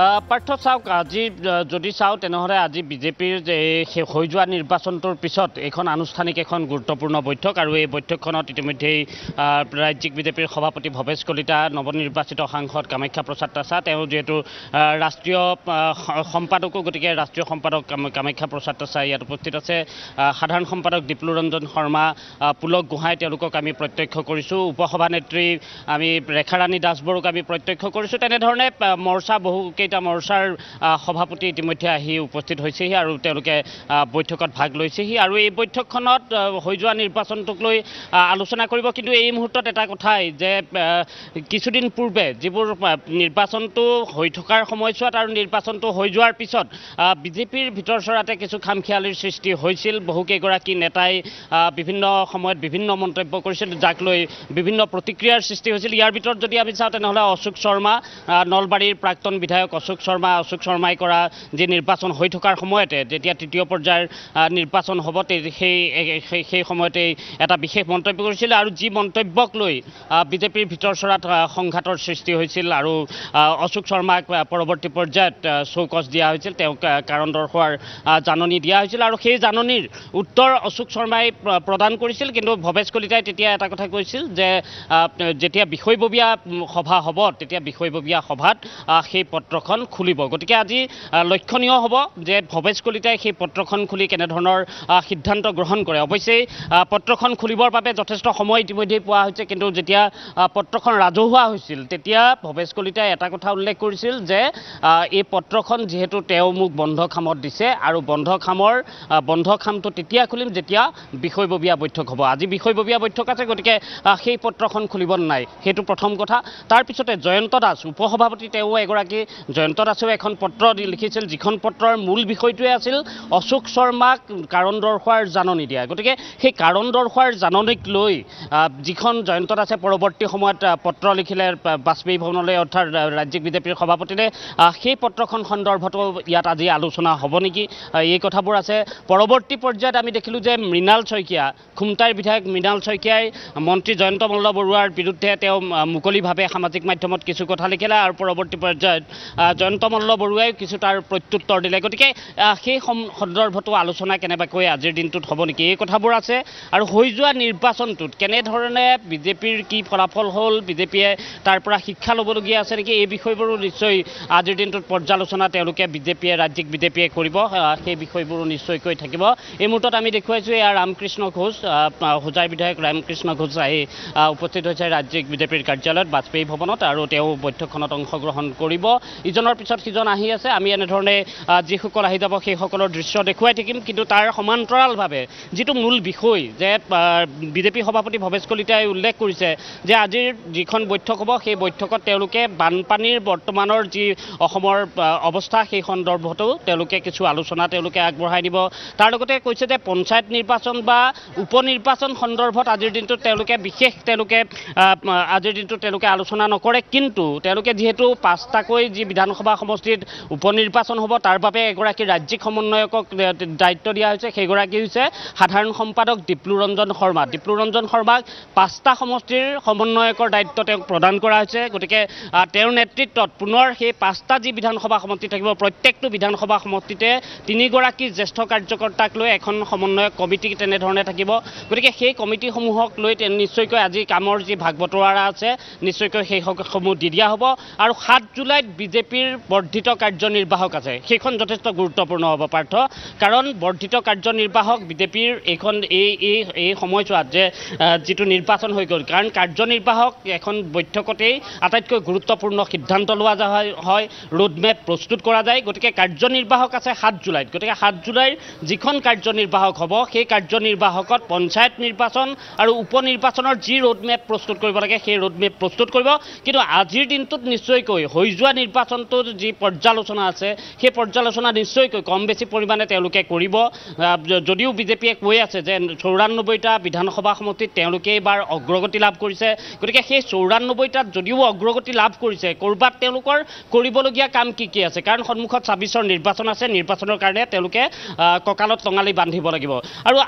পাৰ্থ চাওক আজি যদি চাওঁ তেনেহ'লে আজি বিজেপিৰ যে হৈ যোৱা নিৰ্বাচনটোৰ পিছত এখন আনুষ্ঠানিক এখন গুৰুত্বপূৰ্ণ বৈঠক আৰু এই বৈঠকখনত ইতিমধ্যেই ৰাজ্যিক বিজেপিৰ সভাপতি ভৱেশ কলিতা নৱনিৰ্বাচিত সাংসদ কামাখ্যা প্ৰসাদ তাছা তেওঁ যিহেতু ৰাষ্ট্ৰীয় সম্পাদকো গতিকে ৰাষ্ট্ৰীয় সম্পাদক কামাখ্যা প্ৰসাদ তাছা ইয়াত উপস্থিত আছে সাধাৰণ সম্পাদক দীপ্লুৰঞ্জন শৰ্মা পুলক গোহাঁই তেওঁলোকক আমি প্ৰত্যক্ষ কৰিছোঁ উপসভানেত্ৰী আমি ৰেখাৰাণী দাসবৰুক আমি প্ৰত্যক্ষ কৰিছোঁ তেনেধৰণে মৰ্চা বহুকেইটা মৰ্চাৰ সভাপতি ইতিমধ্যে আহি উপস্থিত হৈছেহি আৰু তেওঁলোকে বৈঠকত ভাগ লৈছেহি আৰু এই বৈঠকখনত হৈ যোৱা নিৰ্বাচনটোক লৈ আলোচনা কৰিব কিন্তু এই মুহূৰ্তত এটা কথাই যে কিছুদিন পূৰ্বে যিবোৰ নিৰ্বাচনটো হৈ থকাৰ সময়ছোৱাত আৰু নিৰ্বাচনটো হৈ যোৱাৰ পিছত বিজেপিৰ ভিতৰ চৰাতে কিছু খামখেয়ালিৰ সৃষ্টি হৈছিল বহুকেইগৰাকী নেতাই বিভিন্ন সময়ত বিভিন্ন মন্তব্য কৰিছিল যাক লৈ বিভিন্ন প্ৰতিক্ৰিয়াৰ সৃষ্টি হৈছিল ইয়াৰ ভিতৰত যদি আমি চাওঁ তেনেহ'লে অশোক শৰ্মা নলবাৰীৰ প্ৰাক্তন বিধায়ক অশোক শৰ্মাই কৰা যি নিৰ্বাচন হৈ থকাৰ সময়তে যেতিয়া তৃতীয় পৰ্যায়ৰ নিৰ্বাচন হ'ব সেই সময়তে এটা বিশেষ মন্তব্য কৰিছিল আৰু যি মন্তব্যক লৈ বিজেপিৰ ভিতৰ চৰাত সংঘাতৰ সৃষ্টি হৈছিল আৰু অশোক শৰ্মাক পৰৱৰ্তী পৰ্যায়ত চৌকছ দিয়া হৈছিল তেওঁক কাৰণ দৰ্শোৱাৰ জাননী দিয়া হৈছিল আৰু সেই জাননীৰ উত্তৰ অশোক শৰ্মাই প্ৰদান কৰিছিল কিন্তু ভৱেশ কলিতাই তেতিয়া এটা কথা কৈছিল যে যেতিয়া বিষয়ববীয়া সভা হ'ব তেতিয়া বিষয়ববীয়া সভাত সেই পত্ৰখন খুলিব গতিকে আজি লক্ষণীয় হ'ব যে ভৱেশ কলিতাই সেই পত্ৰখন খুলি কেনেধৰণৰ সিদ্ধান্ত গ্ৰহণ কৰে অৱশ্যে পত্ৰখন খুলিবৰ বাবে যথেষ্ট সময় ইতিমধ্যেই পোৱা হৈছে কিন্তু যেতিয়া পত্ৰখন ৰাজহুৱা হৈছিল তেতিয়া ভৱেশ কলিতাই এটা কথা উল্লেখ কৰিছিল যে এই পত্ৰখন যিহেতু তেওঁ মোক বন্ধ খামত দিছে আৰু বন্ধ খামটো তেতিয়া খুলিম যেতিয়া বিষয়ববীয়া বৈঠক হ'ব আজি বিষয়ববীয়া বৈঠক আছে গতিকে সেই পত্ৰখন খুলিব নাই সেইটো প্ৰথম কথা তাৰপিছতে জয়ন্ত দাস উপসভাপতি তেওঁ এগৰাকী জয়ন্ত দাসেও এখন পত্ৰ লিখিছিল যিখন পত্ৰৰ মূল বিষয়টোৱে আছিল অশোক শৰ্মাক কাৰণ দৰ্শোৱাৰ জাননী দিয়া গতিকে সেই কাৰণ দৰ্শোৱাৰ জাননীক লৈ যিখন জয়ন্ত দাসে পৰৱৰ্তী সময়ত পত্ৰ লিখিলে বাজপেয়ী ভৱনলৈ অৰ্থাৎ ৰাজ্যিক বিজেপিৰ সভাপতিলে সেই পত্ৰখন সন্দৰ্ভতো ইয়াত আজি আলোচনা হ'ব নেকি এই কথাবোৰ আছে পৰৱৰ্তী পৰ্যায়ত আমি দেখিলোঁ যে মৃণাল শইকীয়া খুমটাইৰ বিধায়ক মৃণাল শইকীয়াই মন্ত্ৰী জয়ন্ত মল্ল বৰুৱাৰ বিৰুদ্ধে তেওঁ মুকলিভাৱে সামাজিক মাধ্যমত কিছু কথা লিখিলে আৰু পৰৱৰ্তী পৰ্যায়ত জয়ন্ত মল্ল বৰুৱাই কিছু তাৰ প্ৰত্যুত্তৰ দিলে গতিকে সেই সন্দৰ্ভতো আলোচনা কেনেবাকৈ আজিৰ দিনটোত হ'ব নেকি এই কথাবোৰ আছে আৰু হৈ যোৱা নিৰ্বাচনটোত কেনেধৰণে বিজেপিৰ কি ফলাফল হ'ল বিজেপিয়ে তাৰ পৰা শিক্ষা ল'বলগীয়া আছে নেকি এই বিষয়বোৰো নিশ্চয় আজিৰ দিনটোত পৰ্যালোচনা তেওঁলোকে ৰাজ্যিক বিজেপিয়ে কৰিব সেই বিষয়বোৰো নিশ্চয়কৈ থাকিব এই মুহূৰ্তত আমি দেখুৱাইছোঁ এয়া ৰামকৃষ্ণ ঘোষ হোজাইৰ বিধায়ক ৰামকৃষ্ণ ঘোষ আহি উপস্থিত হৈছে ৰাজ্যিক বিজেপিৰ কাৰ্যালয়ত বাজপেয়ী ভৱনত আৰু তেওঁ বৈঠকখনত অংশগ্ৰহণ কৰিব ইজনৰ পিছত সিজন আহি আছে আমি এনেধৰণে যিসকল আহি যাব সেইসকলৰ দৃশ্য দেখুৱাই থাকিম কিন্তু তাৰ সমান্তৰালভাৱে যিটো মূল বিষয় যে বিজেপি সভাপতি ভৱেশ কলিতাই উল্লেখ কৰিছে যে আজিৰ যিখন বৈঠক হ'ব সেই বৈঠকত তেওঁলোকে বানপানীৰ বৰ্তমানৰ যি অসমৰ অৱস্থা সেই সন্দৰ্ভতো তেওঁলোকে কিছু আলোচনা তেওঁলোকে আগবঢ়াই দিব তাৰ লগতে কৈছে যে পঞ্চায়ত নিৰ্বাচন বা উপ নিৰ্বাচন সন্দৰ্ভত আজিৰ দিনটোত তেওঁলোকে আজিৰ দিনটোত তেওঁলোকে আলোচনা নকৰে কিন্তু তেওঁলোকে যিহেতু 5টাকৈ যি বিধানসভা সমষ্টিত উপ নিৰ্বাচন হ'ব তাৰ বাবে এগৰাকী ৰাজ্যিক সমন্বয়কক দায়িত্ব দিয়া হৈছে সেইগৰাকী হৈছে সাধাৰণ সম্পাদক দীপ্লুৰঞ্জন শৰ্মাক 5টা সমষ্টিৰ সমন্বয়কৰ দায়িত্ব তেওঁক প্ৰদান কৰা হৈছে গতিকে তেওঁৰ নেতৃত্বত পুনৰ সেই 5টা যি বিধানসভা সমষ্টি থাকিব প্ৰত্যেকটো বিধানসভা সমষ্টিতে 3গৰাকী জ্যেষ্ঠ কাৰ্যকৰ্তাক লৈ এখন সমন্বয়ক কমিটি তেনেধৰণে থাকিব গতিকে সেই কমিটিসমূহক লৈ নিশ্চয়কৈ আজি কামৰ যি ভাগ বতৰা আছে নিশ্চয়কৈ সেইসমূহ দি দিয়া হ'ব আৰু 7 জুলাইত বিজেপিৰ বৰ্ধিত কাৰ্যনিৰ্বাহক আছে সেইখন যথেষ্ট গুৰুত্বপূৰ্ণ হ'ব পাৰ্থ কাৰণ বৰ্ধিত কাৰ্যনিৰ্বাহক বিজেপিৰ এইখন এই সময়ছোৱাত যে যিটো নিৰ্বাচন হৈ গ'ল কাৰণ কাৰ্যনিৰ্বাহক এখন বৈঠকতেই আটাইতকৈ গুৰুত্বপূৰ্ণ সিদ্ধান্ত লোৱা হয় ৰোডমেপ প্ৰস্তুত কৰা যায় গতিকে কাৰ্যনিৰ্বাহক আছে 7 জুলাইত গতিকে 7 জুলাইৰ যিখন কাৰ্যনিৰ্বাহক হ'ব সেই কাৰ্যনিৰ্বাহকত পঞ্চায়ত নিৰ্বাচন আৰু উপ নিৰ্বাচনৰ যি ৰোডমেপ প্ৰস্তুত কৰিব লাগে সেই ৰোডমেপ প্ৰস্তুত কৰিব কিন্তু আজিৰ দিনটোত নিশ্চয়কৈ হৈ যোৱা নিৰ্বাচনটোৰ যি পৰ্যালোচনা আছে সেই পৰ্যালোচনা নিশ্চয়কৈ কম বেছি পৰিমাণে তেওঁলোকে কৰিব যদিও বিজেপিয়ে কৈ আছে যে 94টা বিধানসভা সমষ্টিত তেওঁলোকে এইবাৰ অগ্ৰগতি লাভ কৰিছে গতিকে সেই 94টাত যদিও অগ্ৰগতি লাভ কৰিছে ক'ৰবাত তেওঁলোকৰ কৰিবলগীয়া কাম কি আছে কাৰণ সন্মুখত 26ৰ নিৰ্বাচন আছে নিৰ্বাচনৰ কাৰণে তেওঁলোকে কঁকালত টঙালি বান্ধিব লাগিব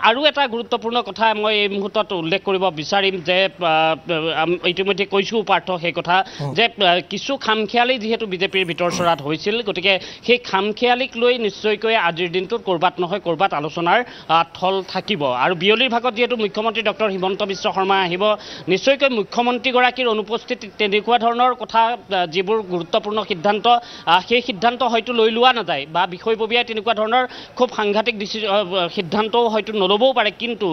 আৰু এটা গুৰুত্বপূৰ্ণ কথা মই এই মুহূৰ্তত উল্লেখ কৰিব বিচাৰিম যে ইতিমধ্যে কৈছোঁ পাৰ্থ সেই কথা যে কিছু খামখেয়ালি যিহেতু বিজেপি বিজেপিৰ ভিতৰচৰাত হৈছিল গতিকে সেই খামখেয়ালিক লৈ নিশ্চয়কৈ আজিৰ দিনটোত ক'ৰবাত নহয় ক'ৰবাত আলোচনাৰ থল থাকিব আৰু বিয়লিৰ ভাগত যিহেতু মুখ্যমন্ত্ৰী ডক্টৰ হিমন্ত বিশ্ব শৰ্মা আহিব নিশ্চয়কৈ মুখ্যমন্ত্ৰীগৰাকীৰ অনুপস্থিতিত তেনেকুৱা ধৰণৰ কথা যিবোৰ গুৰুত্বপূৰ্ণ সিদ্ধান্ত সেই সিদ্ধান্ত হয়তো লৈ লোৱা নাযায় বা বিষয়ববীয়াই তেনেকুৱা ধৰণৰ খুব সাংঘাতিক সিদ্ধান্তও হয়তো নল'বও পাৰে কিন্তু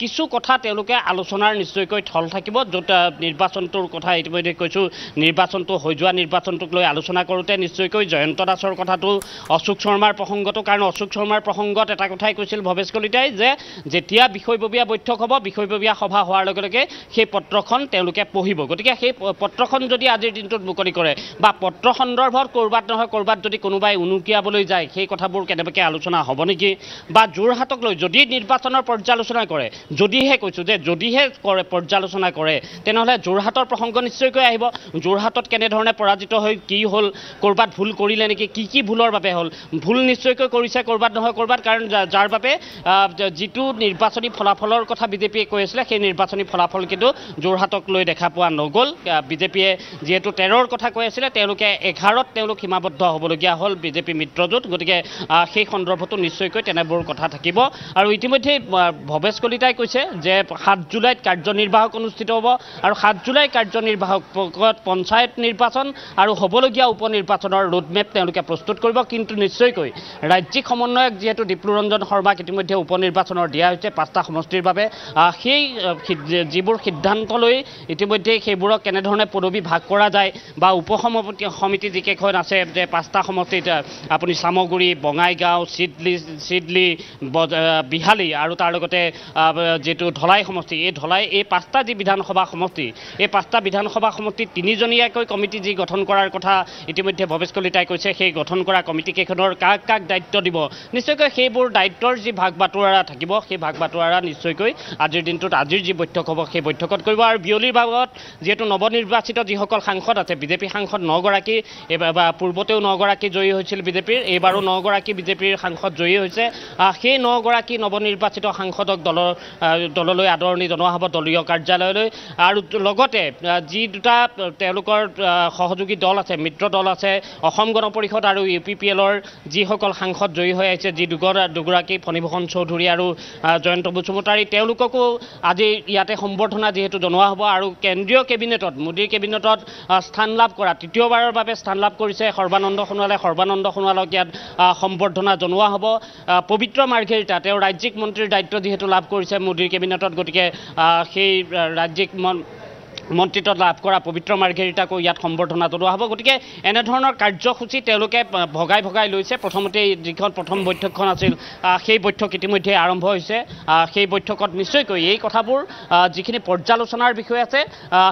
কিছু কথা তেওঁলোকে আলোচনাৰ নিশ্চয়কৈ থল থাকিব য'ত নিৰ্বাচনটোৰ কথা ইতিমধ্যে কৈছোঁ নিৰ্বাচনটো হৈ যোৱা নিৰ্বাচনটোক লৈ আলোচনা কৰোঁতে নিশ্চয়কৈ জয়ন্ত দাসৰ কথাটো অশোক শৰ্মাৰ প্ৰসংগটো কাৰণ অশোক শৰ্মাৰ প্ৰসংগত এটা কথাই কৈছিল ভৱেশ কলিতাই যে যেতিয়া বিষয়ববীয়া বৈঠক হ'ব বিষয়ববীয়া সভা হোৱাৰ লগে লগে সেই পত্ৰখন তেওঁলোকে পঢ়িব গতিকে সেই পত্ৰখন যদি আজিৰ দিনটোত মুকলি কৰে বা পত্ৰ সন্দৰ্ভত ক'ৰবাত নহয় ক'ৰবাত যদি কোনোবাই উনুকিয়াবলৈ যায় সেই কথাবোৰ কেনেবাকৈ আলোচনা হ'ব নেকি বা যোৰহাটক লৈ যদি নিৰ্বাচনৰ পৰ্যালোচনা কৰে যদিহে কৈছোঁ যে যদিহে কৰে পৰ্যালোচনা কৰে তেনেহ'লে যোৰহাটৰ প্ৰসংগ নিশ্চয়কৈ আহিব যোৰহাটত কেনেধৰণে পৰাজিত হৈ কি হ'ল ক'ৰবাত ভুল কৰিলে নেকি কি ভুলৰ বাবে হ'ল ভুল নিশ্চয়কৈ কৰিছে ক'ৰবাত নহয় ক'ৰবাত কাৰণ যাৰ বাবে যিটো নিৰ্বাচনী ফলাফলৰ কথা বিজেপিয়ে কৈ আছিলে সেই নিৰ্বাচনী ফলাফল কিন্তু যোৰহাটক লৈ দেখা পোৱা নগ'ল বিজেপিয়ে যিহেতু 13ৰ কথা কৈ আছিলে তেওঁলোকে 11ত তেওঁলোক সীমাবদ্ধ হ'বলগীয়া হ'ল বিজেপি মিত্ৰজোঁট গতিকে সেই সন্দৰ্ভতো নিশ্চয়কৈ তেনেবোৰ কথা থাকিব আৰু ইতিমধ্যে ভৱেশ কলিতাই কৈছে যে 7 জুলাইত কাৰ্যনিৰ্বাহক অনুষ্ঠিত হ'ব আৰু 7 জুলাই কাৰ্যনিৰ্বাহকত পঞ্চায়ত নিৰ্বাচন আৰু হ'বলগীয়া উপ নিৰ্বাচনৰ ৰোডমেপ তেওঁলোকে প্ৰস্তুত কৰিব কিন্তু নিশ্চয়কৈ ৰাজ্যিক সমন্বয়ক যিহেতু দীপ্লুৰঞ্জন শৰ্মাক ইতিমধ্যে উপ নিৰ্বাচনৰ দিয়া হৈছে 5টা সমষ্টিৰ বাবে সেই যিবোৰ সিদ্ধান্ত লৈ ইতিমধ্যে সেইবোৰক কেনেধৰণে পদবী ভাগ কৰা যায় বা সমিতি যিকেইখন আছে যে 5টা সমষ্টিত আপুনি চামগুৰি বঙাইগাঁও চিডলি বিহালী আৰু তাৰ লগতে যিটো ধলাই সমষ্টি এই ধলাই এই 5টা যি বিধানসভা সমষ্টি এই 5টা বিধানসভা সমষ্টিত 3জনীয়াকৈ কমিটি যি গঠন কৰাৰ কথা ইতিমধ্যে ভৱেশ কলিতাই কৈছে সেই গঠন কৰা কমিটিকেইখনৰ কাক দায়িত্ব দিব নিশ্চয়কৈ সেইবোৰ দায়িত্বৰ যি ভাগ বাটোৱাৰা থাকিব সেই ভাগ বাটোৱাৰা নিশ্চয়কৈ আজিৰ দিনটোত আজিৰ যি বৈঠক হ'ব সেই বৈঠকত কৰিব আৰু বিয়লিৰ ভাগত যিহেতু নৱনিৰ্বাচিত যিসকল সাংসদ আছে বিজেপি সাংসদ 9গৰাকী পূৰ্বতেও 9গৰাকী জয়ী হৈছিল বিজেপিৰ এইবাৰো 9গৰাকী বিজেপিৰ সাংসদ জয়ী হৈছে সেই 9গৰাকী নৱনিৰ্বাচিত সাংসদক দললৈ আদৰণি জনোৱা হ'ব দলীয় কাৰ্যালয়লৈ আৰু লগতে যি দুটা তেওঁলোকৰ সহযোগী দল আছে মিত্ৰ দল আছে অসম গণ পৰিষদ আৰু UPPLৰ যিসকল সাংসদ জয়ী হৈ আহিছে যি দুগৰাকী ফণীভূষণ চৌধুৰী আৰু জয়ন্ত বসুমতাৰী তেওঁলোককো আজি ইয়াতে সম্বৰ্ধনা যিহেতু জনোৱা হ'ব আৰু কেন্দ্ৰীয় কেবিনেটত মোদীৰ কেবিনেটত স্থান লাভ কৰা তৃতীয়বাৰৰ বাবে স্থান লাভ কৰিছে সৰ্বানন্দ সোণোৱালক ইয়াত সম্বৰ্ধনা জনোৱা হ'ব পবিত্ৰ মাৰ্ঘেৰিটা তেওঁ ৰাজ্যিক মন্ত্ৰীৰ দায়িত্ব যিহেতু লাভ কৰিছে মোদীৰ কেবিনেটত গতিকে সেই ৰাজ্যিক মন্ত্ৰিত্ব লাভ কৰা পবিত্ৰ মাৰ্ঘেৰিটাকো ইয়াত সম্বৰ্ধনা জনোৱা হ'ব গতিকে এনেধৰণৰ কাৰ্যসূচী তেওঁলোকে ভগাই লৈছে প্ৰথমতে যিখন প্ৰথম বৈঠকখন আছিল সেই বৈঠক ইতিমধ্যে আৰম্ভ হৈছে সেই বৈঠকত নিশ্চয়কৈ এই কথাবোৰ যিখিনি পৰ্যালোচনাৰ বিষয় আছে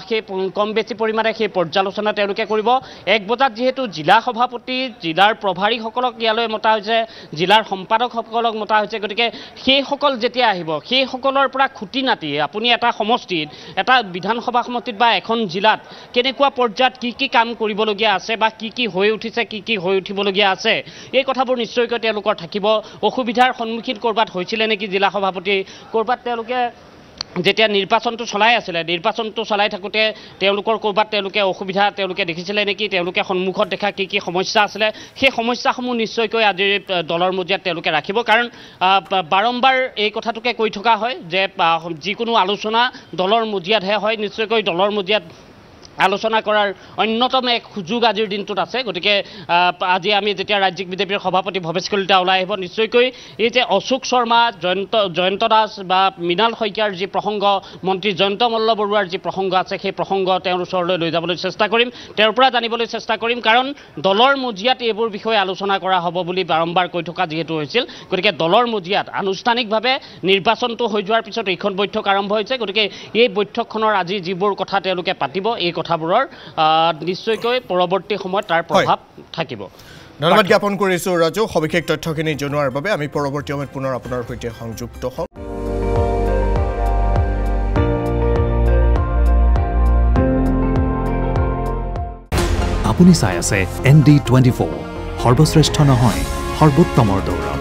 সেই কম বেছি পৰিমাণে সেই পৰ্যালোচনা তেওঁলোকে কৰিব 1 বজাত যিহেতু জিলা সভাপতি জিলাৰ প্ৰভাৰীসকলক ইয়ালৈ মতা হৈছে জিলাৰ সম্পাদকসকলক মতা হৈছে গতিকে সেইসকল যেতিয়া আহিব সেইসকলৰ পৰা খুঁটি নাটি আপুনি এটা সমষ্টিত এটা বিধানসভা সমষ্টিত বা এখন জিলাত কেনেকুৱা পৰ্যায়ত কি কাম কৰিবলগীয়া আছে বা কি হৈ উঠিছে কি হৈ উঠিবলগীয়া আছে এই কথাবোৰ নিশ্চয়কৈ তেওঁলোকৰ থাকিব অসুবিধাৰ সন্মুখীন ক'ৰবাত হৈছিলে নেকি জিলা সভাপতি ক'ৰবাত তেওঁলোকে যেতিয়া নিৰ্বাচনটো চলাই থাকোঁতে তেওঁলোকৰ ক'ৰবাত তেওঁলোকে অসুবিধা তেওঁলোকে দেখিছিলে নেকি তেওঁলোকে সন্মুখত দেখা কি সমস্যা আছিলে সেই সমস্যাসমূহ নিশ্চয়কৈ আজিৰ দলৰ মজিয়াত তেওঁলোকে ৰাখিব কাৰণ বাৰম্বাৰ এই কথাটোকে কৈ থকা হয় যে যিকোনো আলোচনা দলৰ মজিয়াতহে হয় নিশ্চয়কৈ দলৰ মজিয়াত আলোচনা কৰাৰ অন্যতম এক সুযোগ আজিৰ দিনটোত আছে গতিকে আজি আমি যেতিয়া ৰাজ্যিক বিজেপিৰ সভাপতি ভৱেশ কলিতা ওলাই আহিব নিশ্চয়কৈ এই যে অশোক শৰ্মা জয়ন্ত দাস বা মৃণাল শইকীয়াৰ যি প্ৰসংগ মন্ত্ৰী জয়ন্ত মল্ল বৰুৱাৰ যি প্ৰসংগ আছে সেই প্ৰসংগ তেওঁৰ ওচৰলৈ লৈ যাবলৈ চেষ্টা কৰিম তেওঁৰ পৰা জানিবলৈ চেষ্টা কৰিম কাৰণ দলৰ মজিয়াত এইবোৰ বিষয়ে আলোচনা কৰা হ'ব বুলি বাৰম্বাৰ কৈ থকা যিহেতু হৈছিল গতিকে দলৰ মজিয়াত আনুষ্ঠানিকভাৱে নিৰ্বাচনটো হৈ যোৱাৰ পিছত এইখন বৈঠক আৰম্ভ হৈছে গতিকে এই বৈঠকখনৰ আজি যিবোৰ কথা তেওঁলোকে পাতিব এই কথাবোৰৰ নিশ্চয়কৈ পৰৱৰ্তী সময়ত তাৰ প্ৰভাৱ থাকিব ধন্যবাদ জ্ঞাপন কৰিছোঁ ৰাজু সবিশেষ তথ্যখিনি জনোৱাৰ বাবে আমি পৰৱৰ্তী সময়ত পুনৰ আপোনাৰ সৈতে সংযুক্ত হ'ম আপুনি চাই আছে ND24 সৰ্বশ্ৰেষ্ঠ নহয় সৰ্বোত্তমৰ দৌৰ